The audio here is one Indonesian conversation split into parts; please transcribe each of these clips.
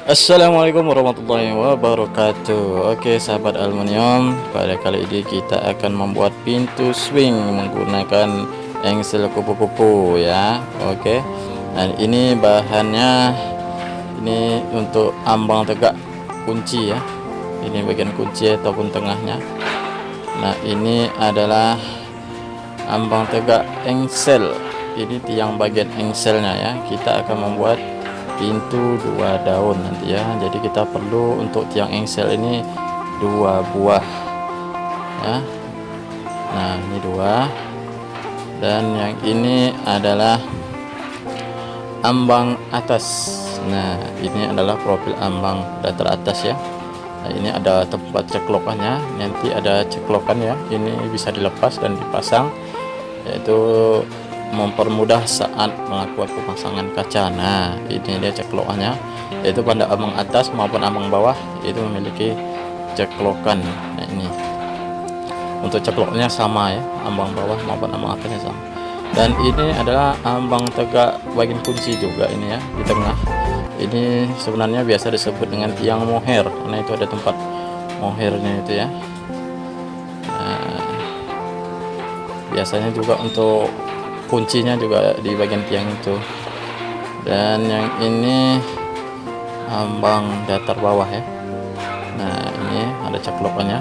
Assalamualaikum warahmatullahi wabarakatuh. Oke sahabat aluminium, pada kali ini kita akan membuat pintu swing menggunakan engsel kupu-kupu ya. Oke, dan ini bahannya, ini untuk ambang tegak kunci ya. Ini bagian kunci ataupun tengahnya. Nah ini adalah ambang tegak engsel, ini tiang bagian engselnya ya. Kita akan membuat pintu 2 daun nanti ya. Jadi kita perlu untuk tiang engsel ini 2 buah ya. Nah ini 2, dan yang ini adalah ambang atas. Nah ini adalah profil ambang datar atas ya. Nah ini ada tempat ceklokannya, nanti ada ceklokan ya. Ini bisa dilepas dan dipasang, yaitu mempermudah saat melakukan pemasangan kaca. Nah ini dia ceklokannya, yaitu pada ambang atas maupun ambang bawah itu memiliki ceklokan. Nah ini untuk cekloknya sama ya, ambang bawah maupun ambang atasnya sama. Dan ini adalah ambang tegak bagian kunci juga ini ya, di tengah. Ini sebenarnya biasa disebut dengan tiang moher, karena itu ada tempat mohernya itu ya. Nah, biasanya juga untuk kuncinya juga di bagian tiang itu. Dan yang ini ambang datar bawah ya. Nah ini ada ceklokannya.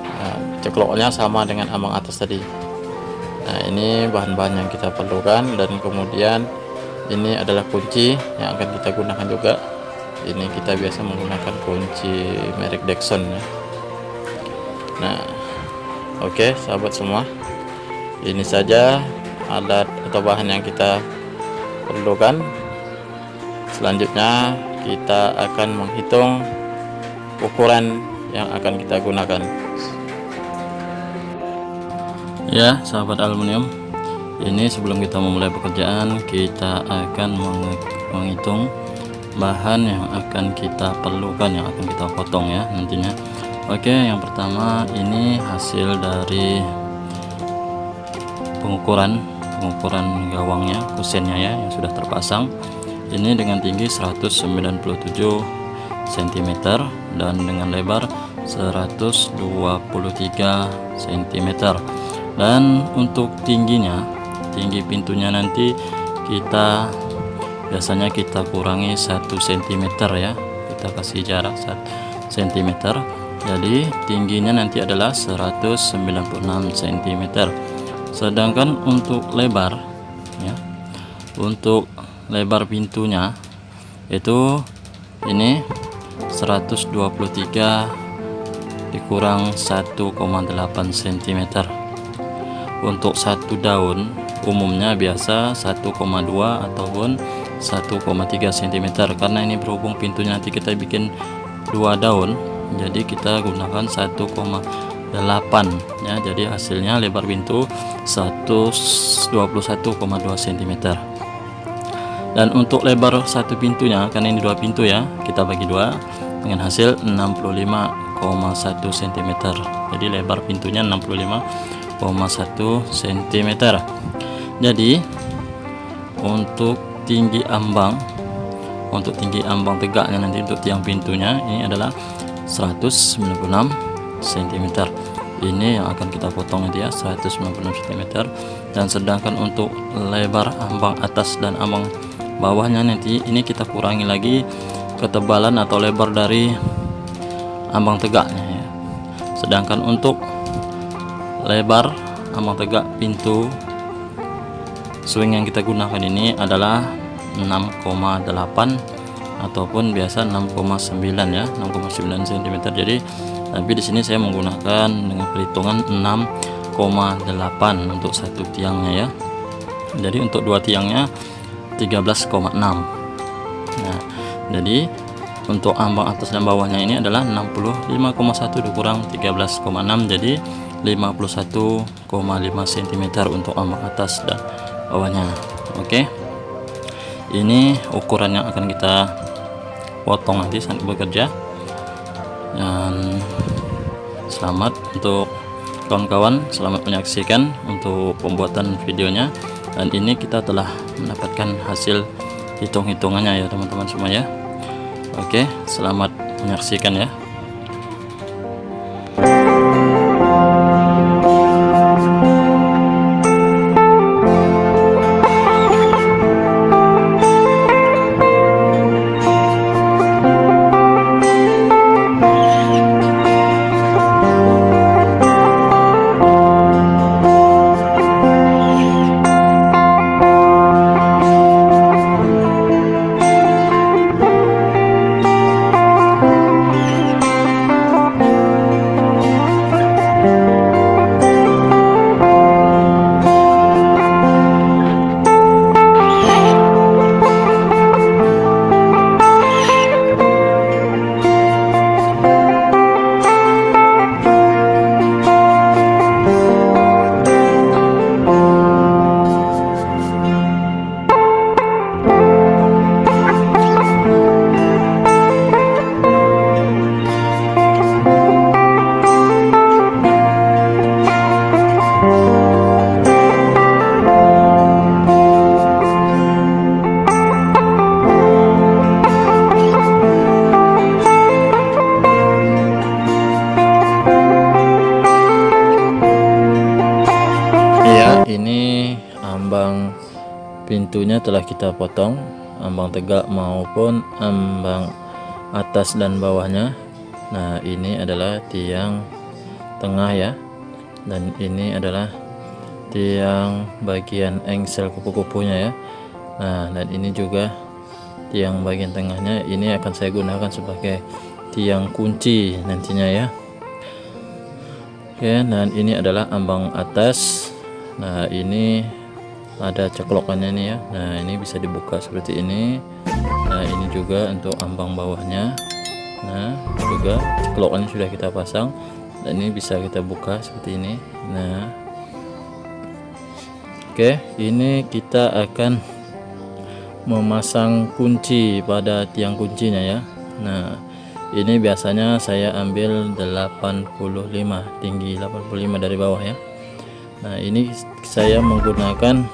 Nah, ceklokannya sama dengan ambang atas tadi. Nah ini bahan-bahan yang kita perlukan, dan kemudian ini adalah kunci yang akan kita gunakan juga. Ini kita biasa menggunakan kunci merek Dexon ya. Nah oke sahabat semua, ini saja alat atau bahan yang kita perlukan. Selanjutnya kita akan menghitung ukuran yang akan kita gunakan ya sahabat aluminium. Ini sebelum kita memulai pekerjaan, kita akan menghitung bahan yang akan kita perlukan, yang akan kita potong ya nantinya. Oke, yang pertama ini hasil dari pengukuran gawangnya, kusennya ya, yang sudah terpasang. Ini dengan tinggi 197 cm dan dengan lebar 123 cm. Dan untuk tinggi pintunya nanti kita biasanya kita kurangi 1 cm ya, kita kasih jarak 1 cm. Jadi tingginya nanti adalah 196 cm. Sedangkan untuk lebar ya, untuk lebar pintunya itu ini 123 dikurang 1,8 cm. Untuk satu daun umumnya biasa 1,2 ataupun 1,3 cm. Karena ini berhubung pintunya nanti kita bikin 2 daun, jadi kita gunakan 1,8 ya. Jadi hasilnya lebar pintu 121,2 cm. Dan untuk lebar satu pintunya, karena ini 2 pintu ya, kita bagi 2 dengan hasil 65,1 cm. Jadi lebar pintunya 65,1 cm. Jadi untuk tinggi ambang tegaknya nanti untuk tiang pintunya ini adalah 196 cm. Ini yang akan kita potong nanti ya, 196 cm. Dan sedangkan untuk lebar ambang atas dan ambang bawahnya nanti ini kita kurangi lagi ketebalan atau lebar dari ambang tegaknya ya. Sedangkan untuk lebar ambang tegak pintu swing yang kita gunakan ini adalah 6,8 ataupun biasa 6,9 ya, 6,9 cm. Jadi tapi di sini saya menggunakan dengan perhitungan 6,8 untuk satu tiangnya ya. Jadi untuk 2 tiangnya 13,6. Nah, jadi untuk ambang atas dan bawahnya ini adalah 65,1 dikurang 13,6, jadi 51,5 cm untuk ambang atas dan bawahnya. Oke, ini ukuran yang akan kita potong nanti saat bekerja. Dan selamat untuk kawan-kawan, selamat menyaksikan untuk pembuatan videonya. Dan ini kita telah mendapatkan hasil hitung-hitungannya ya teman-teman semua ya. Oke, selamat menyaksikan ya. Ini ambang pintunya telah kita potong, ambang tegak maupun ambang atas dan bawahnya. Nah, ini adalah tiang tengah ya, dan ini adalah tiang bagian engsel kupu-kupunya ya. Nah, dan ini juga tiang bagian tengahnya, ini akan saya gunakan sebagai tiang kunci nantinya ya. Oke, dan ini adalah ambang atas. Nah, ini ada ceklokannya nih ya. Nah, ini bisa dibuka seperti ini. Nah, ini juga untuk ambang bawahnya. Nah, juga ceklokannya sudah kita pasang, dan ini bisa kita buka seperti ini. Nah, oke, ini kita akan memasang kunci pada tiang kuncinya ya. Nah, ini biasanya saya ambil 85, tinggi 85 dari bawah ya. Nah, ini saya menggunakan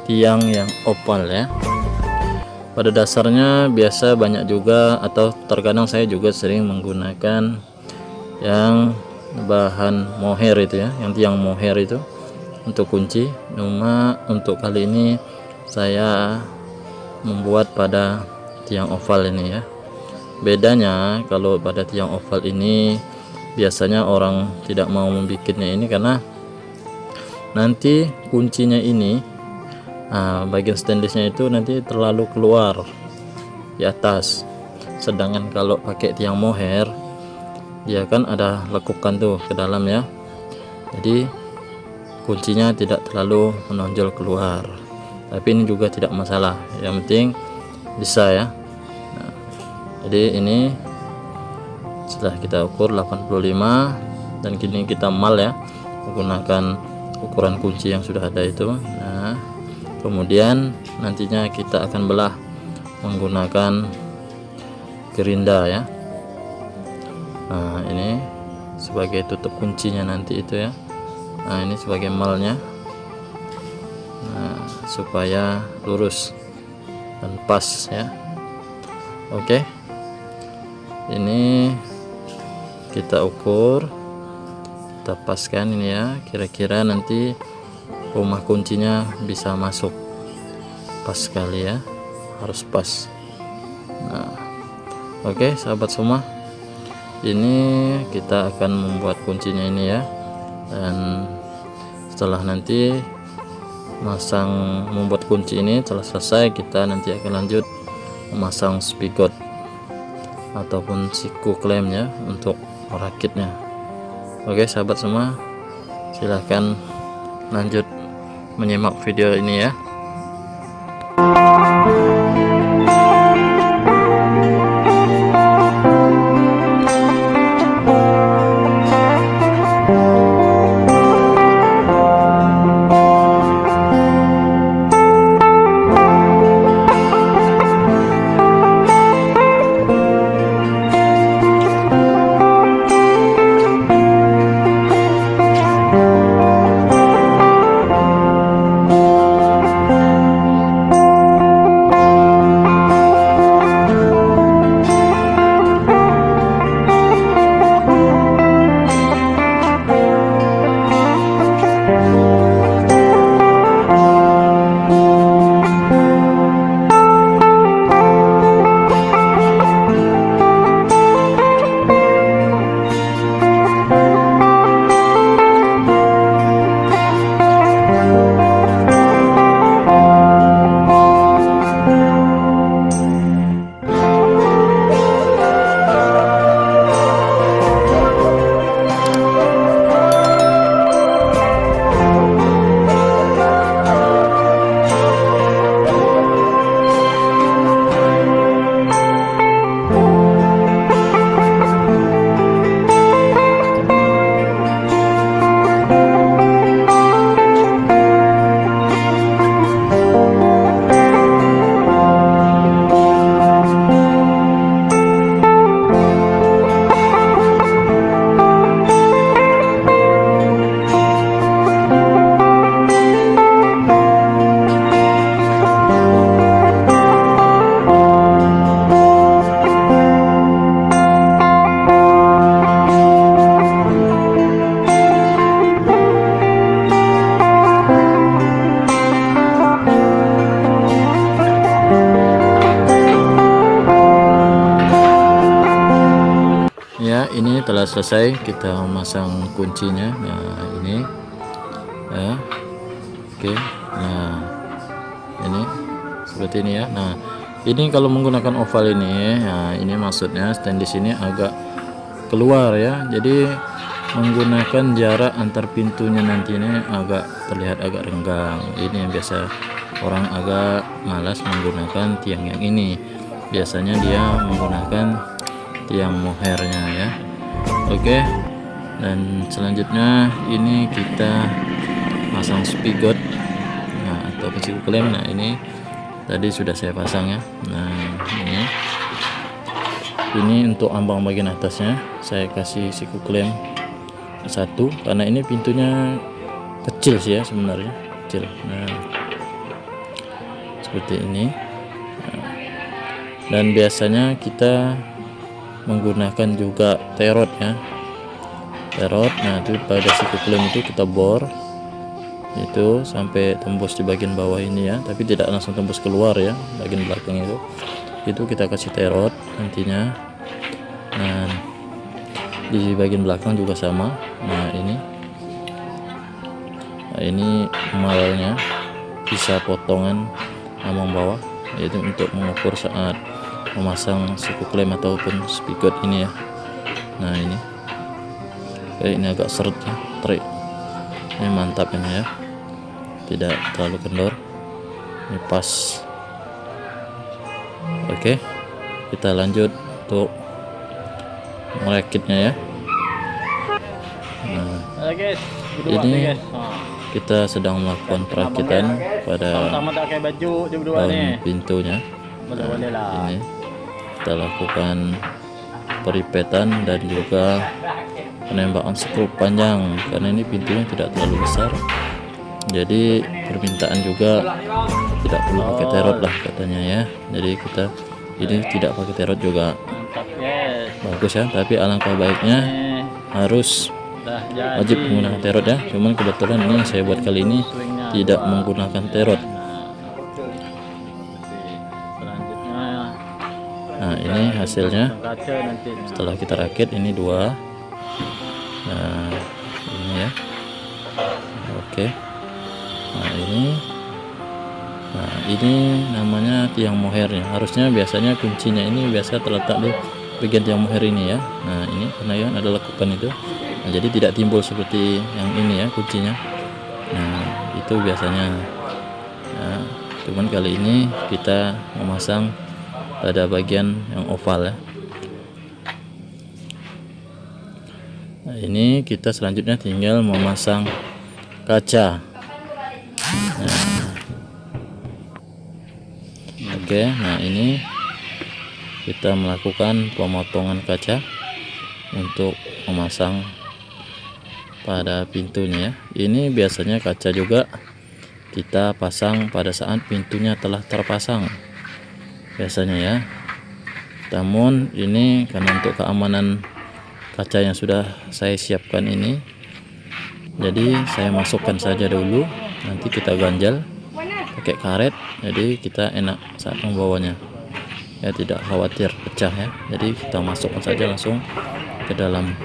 tiang yang oval ya. Pada dasarnya biasa banyak juga, atau terkadang saya juga sering menggunakan yang bahan mohair itu ya, yang tiang mohair itu untuk kunci. Cuma untuk kali ini saya membuat pada tiang oval ini ya. Bedanya kalau pada tiang oval ini biasanya orang tidak mau membikinnya ini karena nanti kuncinya ini bagian stainlessnya itu nanti terlalu keluar di atas. Sedangkan kalau pakai tiang mohair, dia kan ada lekukan tuh ke dalam ya, jadi kuncinya tidak terlalu menonjol keluar. Tapi ini juga tidak masalah, yang penting bisa ya. Nah, jadi ini setelah kita ukur 85, dan kini kita mal ya menggunakan ukuran kunci yang sudah ada itu. Nah, kemudian nantinya kita akan belah menggunakan gerinda ya. Nah, ini sebagai tutup kuncinya nanti itu ya. Nah, ini sebagai malnya. Nah, supaya lurus dan pas ya. Oke, ini kita ukur, kita paskan ini ya, kira-kira nanti rumah kuncinya bisa masuk pas sekali ya, harus pas. Nah, oke sahabat semua, ini kita akan membuat kuncinya ini ya, dan setelah nanti membuat kunci ini telah selesai, kita nanti akan lanjut memasang spigot ataupun siku klem ya untuk merakitnya. Oke sahabat semua, silahkan lanjut menyimak video ini ya. setelah selesai kita masang kuncinya. Nah ini ya, oke. Nah ini seperti ini ya. Nah ini kalau menggunakan oval ini, nah ini maksudnya stainless ini agak keluar ya, jadi menggunakan jarak antar pintunya nanti ini agak terlihat agak renggang. Ini yang biasa orang agak malas menggunakan tiang yang ini, biasanya dia menggunakan tiang mohairnya ya. Oke, dan selanjutnya ini kita pasang spigot, nah atau siku klem. Nah ini tadi sudah saya pasang ya. Nah ini untuk ambang bagian atasnya saya kasih siku klem satu, karena ini pintunya kecil sih ya, sebenarnya kecil. Nah seperti ini. Nah, dan biasanya kita menggunakan juga terot ya, terot. Nah itu pada siku klem itu kita bor itu sampai tembus di bagian bawah ini ya, tapi tidak langsung tembus keluar ya, bagian belakang itu kita kasih terot nantinya. Nah di bagian belakang juga sama. Nah ini malnya bisa potongan ambang bawah, yaitu untuk mengukur saat memasang siku klem ataupun spigot ini ya. Nah ini agak seret ya, trik. Ini mantap ini ya, tidak terlalu kendor, ini pas. Oke, kita lanjut untuk merakitnya ya. Nah ini kita sedang melakukan perakitan pada daun pintunya. Nah, ini kita lakukan peripetan dan juga penembakan skrup panjang, karena ini pintunya tidak terlalu besar, jadi permintaan juga tidak perlu pakai terot lah katanya ya. Jadi kita ini tidak pakai terot juga bagus ya, tapi alangkah baiknya harus wajib menggunakan terot ya. Cuman kebetulan ini yang saya buat kali ini tidak menggunakan terot. Nah ini hasilnya setelah kita rakit, ini dua. Nah ini ya, oke. Nah ini namanya tiang mohairnya. Harusnya biasanya kuncinya ini biasa terletak di bagian tiang mohair ini ya. Nah ini karena ya ada lekukan itu, nah, jadi tidak timbul seperti yang ini ya kuncinya. Nah itu biasanya ya, cuman kali ini kita memasang pada bagian yang oval ya. Nah ini kita selanjutnya tinggal memasang kaca. Nah, oke, nah ini kita melakukan pemotongan kaca untuk memasang pada pintunya ya. Ini biasanya kaca juga kita pasang pada saat pintunya telah terpasang biasanya ya. Namun ini karena untuk keamanan kaca yang sudah saya siapkan ini, jadi saya masukkan saja dulu, nanti kita ganjal pakai karet, jadi kita enak saat membawanya ya, tidak khawatir pecah ya. Jadi kita masukkan saja langsung ke dalam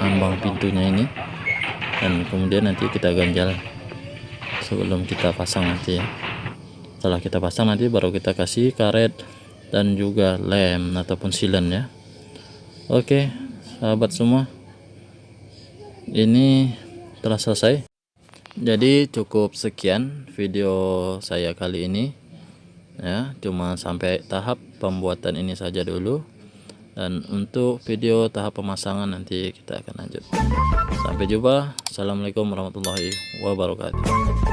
ambang pintunya ini, dan kemudian nanti kita ganjal sebelum kita pasang nanti ya. Setelah kita pasang nanti baru kita kasih karet dan juga lem ataupun silen ya. Oke sahabat semua, ini telah selesai. Jadi cukup sekian video saya kali ini ya, cuma sampai tahap pembuatan ini saja dulu, dan untuk video tahap pemasangan nanti kita akan lanjut. Sampai jumpa. Assalamualaikum warahmatullahi wabarakatuh.